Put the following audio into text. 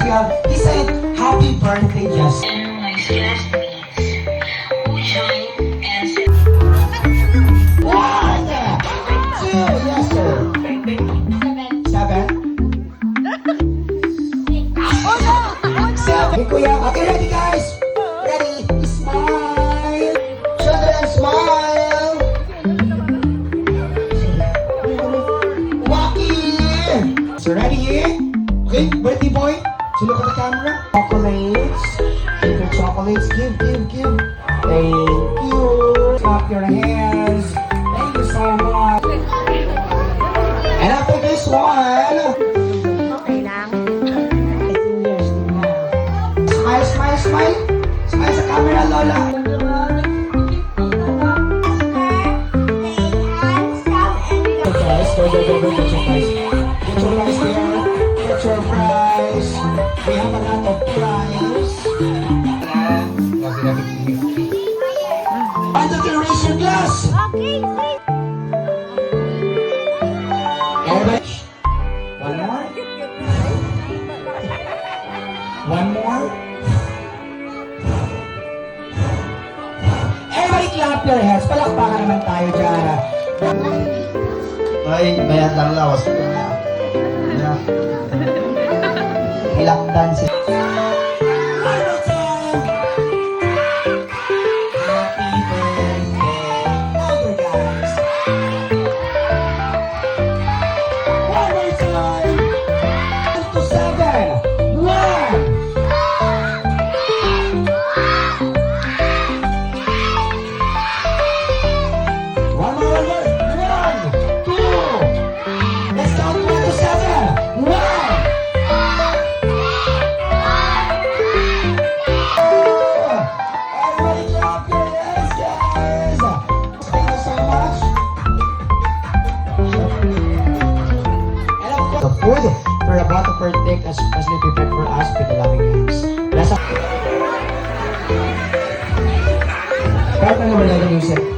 material. He said, happy birthday, Jess. My classmates who joined and said, One, two, yes, sir. Seven. Seven. Hey, kuya. Okay, ready, guys? Ready? Smile. Children, smile. Walking. So, ready? Okay, birthday boy. So, look at the camera. Chocolates. Give your chocolates. Give. Thank you. Clap your hands. Thank you so much. And after this one, Okay lang. smile. Smile sa camera, Lola. Guys, go. Get your prize. Get your prize there. Get your prize. We have a lot of prize. And the raise your glass. Okay, Everybody. One more. One more. Everybody clap your hands. Palakpakan naman tayo dyan. Ay, bayad lang lawas ko na. Yeah. Hilaktan si... One more time. Happy birthday. Other guys. One more time. 1 to 7. One. One more. 1, 2. Let's count 1 to 7. 1. Everybody clap your hands, guys. Thank you so much. And of course, the food we're about to partake as specially prepared for us with the loving hands. Let's start na naman yung music.